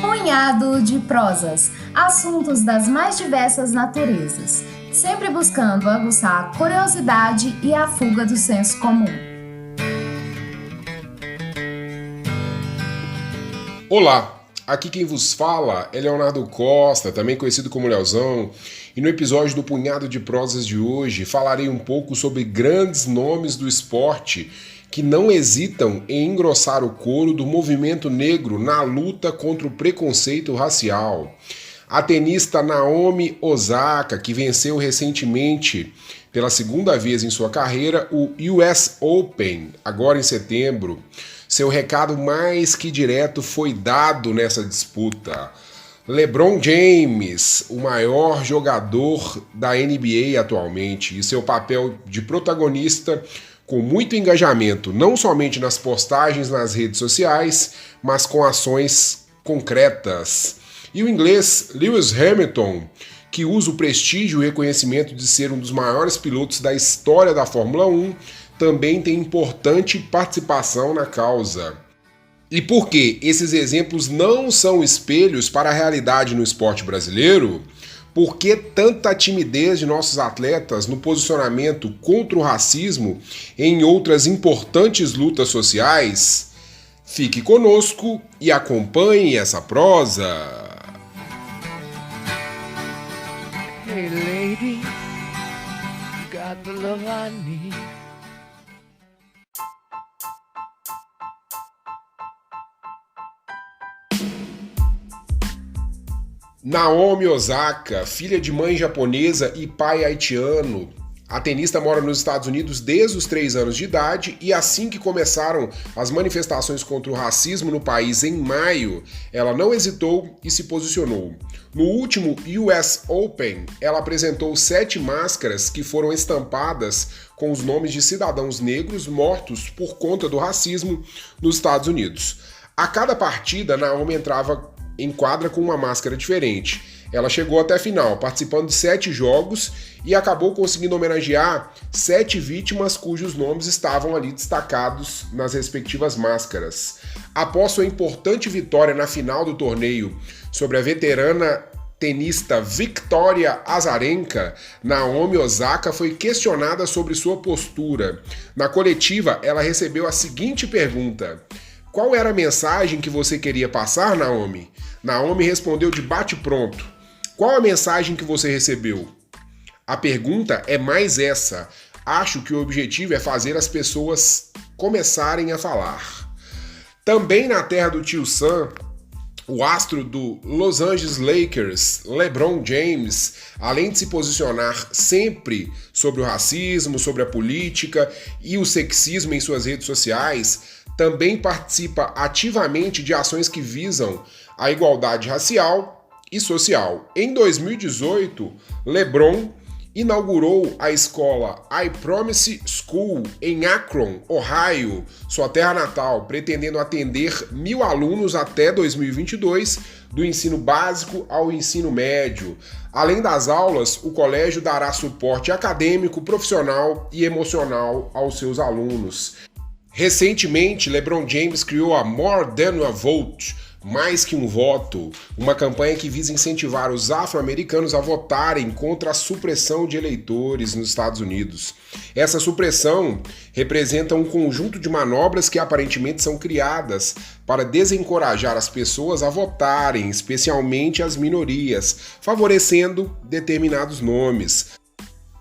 Punhado de prosas, assuntos das mais diversas naturezas, sempre buscando aguçar a curiosidade e a fuga do senso comum. Olá, aqui quem vos fala é Leonardo Costa, também conhecido como Leozão, e no episódio do Punhado de Prosas de hoje falarei um pouco sobre grandes nomes do esporte que não hesitam em engrossar o couro do movimento negro na luta contra o preconceito racial. A tenista Naomi Osaka, que venceu recentemente pela segunda vez em sua carreira o US Open, agora em setembro. Seu recado mais que direto foi dado nessa disputa. LeBron James, o maior jogador da NBA atualmente, e seu papel de protagonista com muito engajamento, não somente nas postagens nas redes sociais, mas com ações concretas. E o inglês Lewis Hamilton, que usa o prestígio e reconhecimento de ser um dos maiores pilotos da história da Fórmula 1, também tem importante participação na causa. E por que esses exemplos não são espelhos para a realidade no esporte brasileiro? Por que tanta timidez de nossos atletas no posicionamento contra o racismo em outras importantes lutas sociais? Fique conosco e acompanhe essa prosa. Hey lady, you got the love I need. Naomi Osaka, filha de mãe japonesa e pai haitiano, a tenista mora nos Estados Unidos desde os 3 anos de idade e assim que começaram as manifestações contra o racismo no país em maio, ela não hesitou e se posicionou. No último US Open, ela apresentou 7 máscaras que foram estampadas com os nomes de cidadãos negros mortos por conta do racismo nos Estados Unidos. A cada partida, Naomi entrava em quadra com uma máscara diferente. Ela chegou até a final, participando de 7 jogos e acabou conseguindo homenagear 7 vítimas cujos nomes estavam ali destacados nas respectivas máscaras. Após sua importante vitória na final do torneio sobre a veterana tenista Victoria Azarenka, Naomi Osaka foi questionada sobre sua postura. Na coletiva, ela recebeu a seguinte pergunta: qual era a mensagem que você queria passar, Naomi? Naomi respondeu de bate-pronto: qual a mensagem que você recebeu? A pergunta é mais essa. Acho que o objetivo é fazer as pessoas começarem a falar. Também na terra do tio Sam, o astro do Los Angeles Lakers, LeBron James, além de se posicionar sempre sobre o racismo, sobre a política e o sexismo em suas redes sociais, também participa ativamente de ações que visam a igualdade racial e social. Em 2018, LeBron inaugurou a escola I Promise School em Akron, Ohio, sua terra natal, pretendendo atender 1.000 alunos até 2022, do ensino básico ao ensino médio. Além das aulas, o colégio dará suporte acadêmico, profissional e emocional aos seus alunos. Recentemente, LeBron James criou a More Than a Vote, mais que um voto, uma campanha que visa incentivar os afro-americanos a votarem contra a supressão de eleitores nos Estados Unidos. Essa supressão representa um conjunto de manobras que aparentemente são criadas para desencorajar as pessoas a votarem, especialmente as minorias, favorecendo determinados nomes.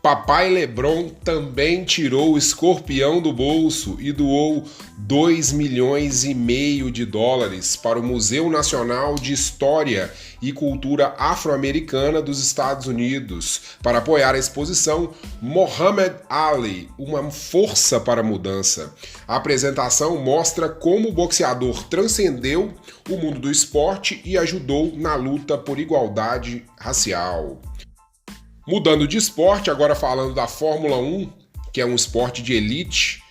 Papai LeBron também tirou o escorpião do bolso e doou 2,5 milhões de dólares para o Museu Nacional de História e Cultura Afro-Americana dos Estados Unidos para apoiar a exposição Muhammad Ali, uma força para a mudança. A apresentação mostra como o boxeador transcendeu o mundo do esporte e ajudou na luta por igualdade racial. Mudando de esporte, agora falando da Fórmula 1, que é um esporte de elite,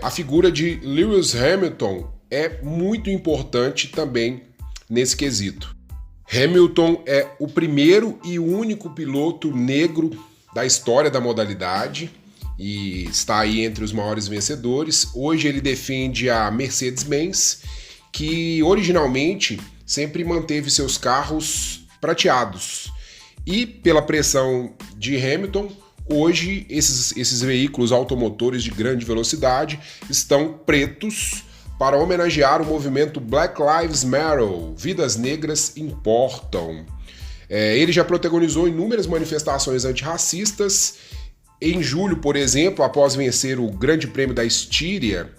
a figura de Lewis Hamilton é muito importante também nesse quesito. Hamilton é o primeiro e único piloto negro da história da modalidade e está aí entre os maiores vencedores. Hoje ele defende a Mercedes-Benz, que originalmente sempre manteve seus carros prateados. E pela pressão de Hamilton, hoje esses veículos automotores de grande velocidade estão pretos para homenagear o movimento Black Lives Matter, Vidas Negras Importam. Ele já protagonizou inúmeras manifestações antirracistas. Em julho, por exemplo, após vencer o Grande Prêmio da Estíria,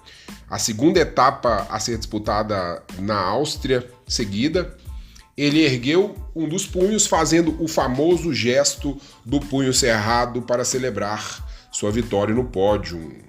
a segunda etapa a ser disputada na Áustria seguida, ele ergueu um dos punhos fazendo o famoso gesto do punho cerrado para celebrar sua vitória no pódio.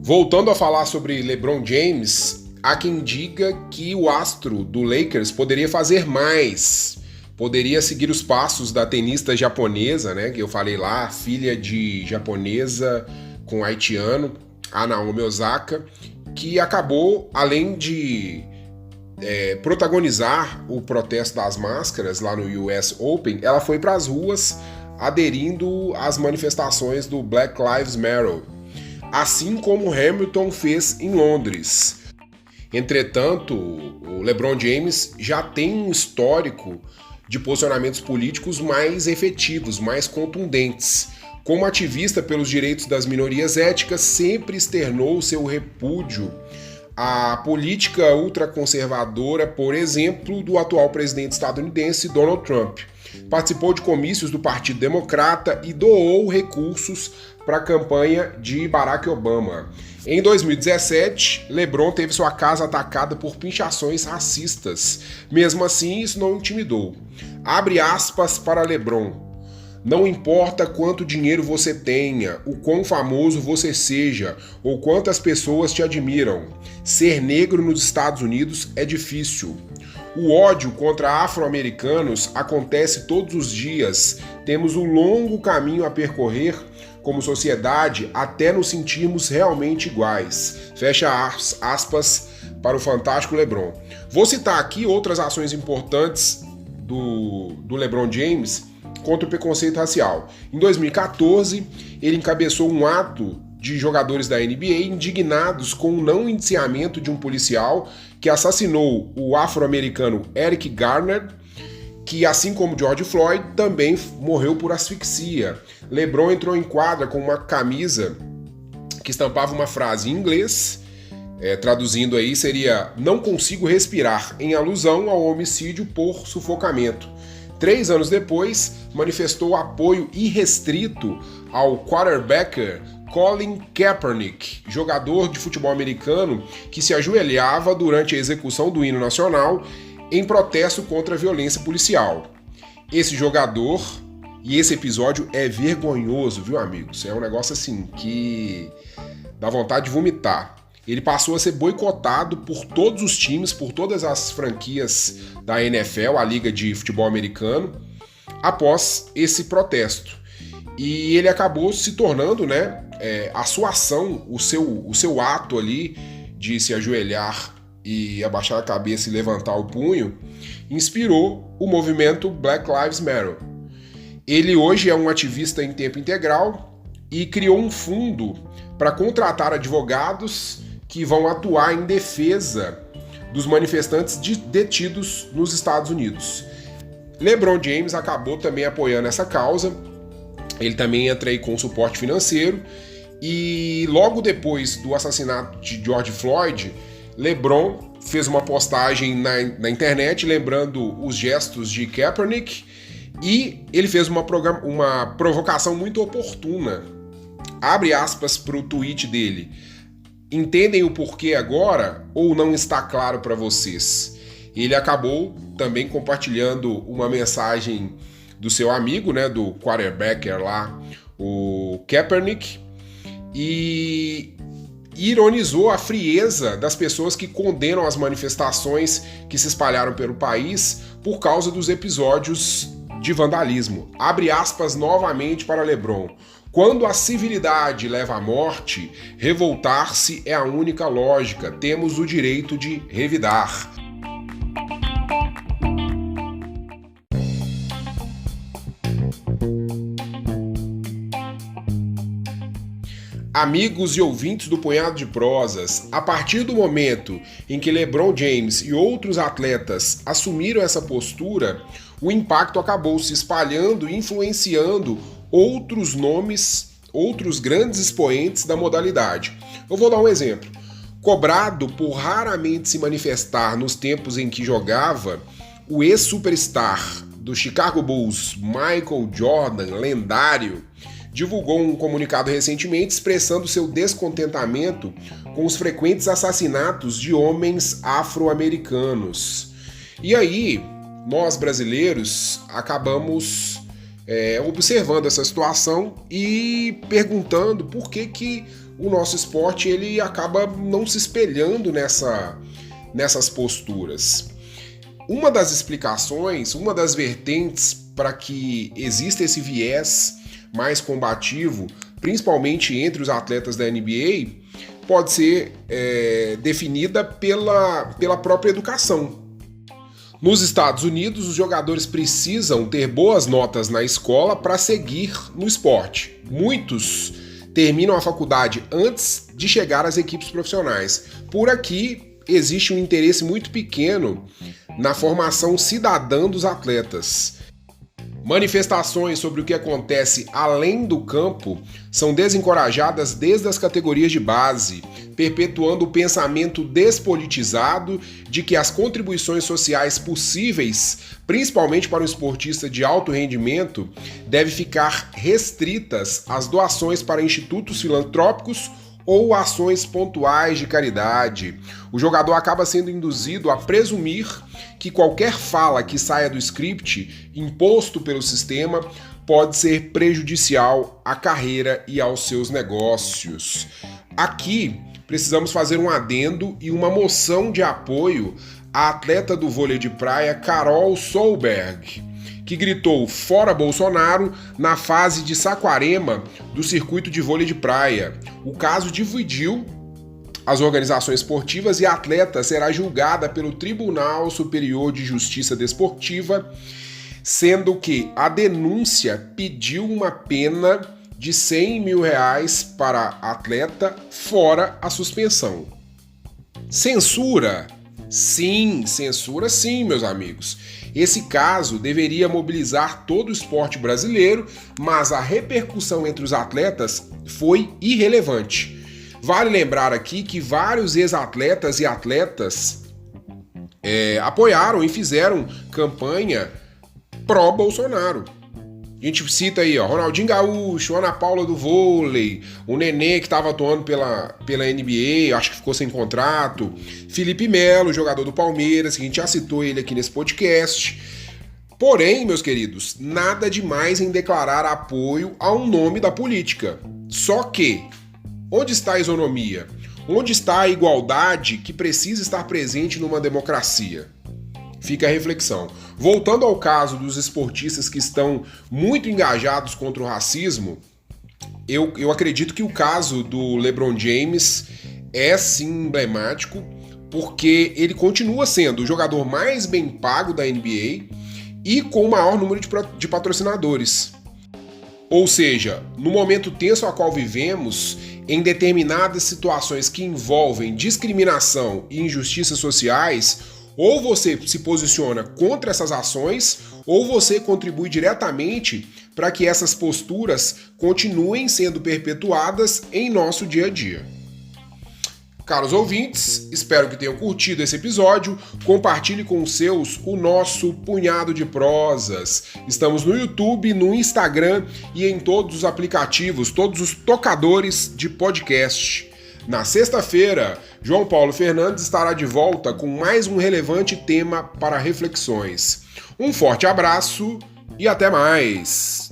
Voltando a falar sobre LeBron James, há quem diga que o astro do Lakers poderia fazer mais, poderia seguir os passos da tenista japonesa, né, que eu falei lá, filha de japonesa com haitiano, a Naomi Osaka, que acabou, além de protagonizar o protesto das máscaras lá no US Open, ela foi para as ruas aderindo às manifestações do Black Lives Matter, assim como Hamilton fez em Londres. Entretanto, o LeBron James já tem um histórico de posicionamentos políticos mais efetivos, mais contundentes. Como ativista pelos direitos das minorias étnicas, sempre externou seu repúdio à política ultraconservadora, por exemplo, do atual presidente estadunidense Donald Trump. Participou de comícios do Partido Democrata e doou recursos para a campanha de Barack Obama. Em 2017, LeBron teve sua casa atacada por pinchações racistas. Mesmo assim, isso não o intimidou. Abre aspas para LeBron. Não importa quanto dinheiro você tenha, o quão famoso você seja, ou quantas pessoas te admiram. Ser negro nos Estados Unidos é difícil. O ódio contra afro-americanos acontece todos os dias. Temos um longo caminho a percorrer como sociedade até nos sentirmos realmente iguais. Fecha aspas para o fantástico LeBron. Vou citar aqui outras ações importantes do LeBron James contra o preconceito racial. Em 2014, ele encabeçou um ato de jogadores da NBA indignados com o não indiciamento de um policial que assassinou o afro-americano Eric Garner, que, assim como George Floyd, também morreu por asfixia. LeBron entrou em quadra com uma camisa que estampava uma frase em inglês, traduzindo aí seria "não consigo respirar", em alusão ao homicídio por sufocamento. 3 anos depois, manifestou apoio irrestrito ao quarterbacker Colin Kaepernick, jogador de futebol americano que se ajoelhava durante a execução do hino nacional em protesto contra a violência policial. Esse jogador e esse episódio é vergonhoso, viu, amigos? É um negócio assim que dá vontade de vomitar. Ele passou a ser boicotado por todos os times, por todas as franquias da NFL, a Liga de Futebol Americano, após esse protesto. E ele acabou se tornando, a sua ação, o seu ato ali de se ajoelhar e abaixar a cabeça e levantar o punho, inspirou o movimento Black Lives Matter. Ele hoje é um ativista em tempo integral e criou um fundo para contratar advogados que vão atuar em defesa dos manifestantes detidos nos Estados Unidos. LeBron James acabou também apoiando essa causa, ele também entra aí com suporte financeiro, e logo depois do assassinato de George Floyd, LeBron fez uma postagem na internet lembrando os gestos de Kaepernick, e ele fez uma provocação muito oportuna. Abre aspas para o tweet dele. Entendem o porquê agora ou não está claro para vocês? Ele acabou também compartilhando uma mensagem do seu amigo, do quarterbacker lá, o Kaepernick, e ironizou a frieza das pessoas que condenam as manifestações que se espalharam pelo país por causa dos episódios de vandalismo. Abre aspas novamente para LeBron. Quando a civilidade leva à morte, revoltar-se é a única lógica. Temos o direito de revidar. Amigos e ouvintes do Punhado de Prosas, a partir do momento em que LeBron James e outros atletas assumiram essa postura, o impacto acabou se espalhando e influenciando outros nomes, outros grandes expoentes da modalidade. Eu vou dar um exemplo. Cobrado por raramente se manifestar nos tempos em que jogava, o ex-superstar do Chicago Bulls, Michael Jordan, lendário, divulgou um comunicado recentemente expressando seu descontentamento com os frequentes assassinatos de homens afro-americanos. E aí, nós brasileiros acabamos observando essa situação e perguntando por que o nosso esporte ele acaba não se espelhando nessas posturas. Uma das explicações, uma das vertentes para que exista esse viés mais combativo, principalmente entre os atletas da NBA, pode ser definida pela própria educação. Nos Estados Unidos, os jogadores precisam ter boas notas na escola para seguir no esporte. Muitos terminam a faculdade antes de chegar às equipes profissionais. Por aqui, existe um interesse muito pequeno na formação cidadã dos atletas. Manifestações sobre o que acontece além do campo são desencorajadas desde as categorias de base, perpetuando o pensamento despolitizado de que as contribuições sociais possíveis, principalmente para um esportista de alto rendimento, devem ficar restritas às doações para institutos filantrópicos ou ações pontuais de caridade. O jogador acaba sendo induzido a presumir que qualquer fala que saia do script imposto pelo sistema pode ser prejudicial à carreira e aos seus negócios. Aqui precisamos fazer um adendo e uma moção de apoio à atleta do vôlei de praia Carol Solberg, que gritou "Fora Bolsonaro" na fase de Saquarema do circuito de vôlei de praia. O caso dividiu as organizações esportivas e a atleta será julgada pelo Tribunal Superior de Justiça Desportiva, sendo que a denúncia pediu uma pena de R$100 mil para a atleta, fora a suspensão. Censura? Sim, censura sim, meus amigos. Esse caso deveria mobilizar todo o esporte brasileiro, mas a repercussão entre os atletas foi irrelevante. Vale lembrar aqui que vários ex-atletas e atletas apoiaram e fizeram campanha pró-Bolsonaro. A gente cita aí, Ronaldinho Gaúcho, Ana Paula do vôlei, o Nenê que estava atuando pela NBA, acho que ficou sem contrato, Felipe Melo, jogador do Palmeiras, que a gente já citou ele aqui nesse podcast. Porém, meus queridos, nada demais em declarar apoio a um nome da política. Só que, onde está a isonomia? Onde está a igualdade que precisa estar presente numa democracia? Fica a reflexão. Voltando ao caso dos esportistas que estão muito engajados contra o racismo, eu acredito que o caso do LeBron James é sim emblemático, porque ele continua sendo o jogador mais bem pago da NBA e com o maior número de patrocinadores. Ou seja, no momento tenso a qual vivemos, em determinadas situações que envolvem discriminação e injustiças sociais, ou você se posiciona contra essas ações, ou você contribui diretamente para que essas posturas continuem sendo perpetuadas em nosso dia a dia. Caros ouvintes, espero que tenham curtido esse episódio. Compartilhe com os seus o nosso Punhado de Prosas. Estamos no YouTube, no Instagram e em todos os aplicativos, todos os tocadores de podcast. Na sexta-feira, João Paulo Fernandes estará de volta com mais um relevante tema para reflexões. Um forte abraço e até mais!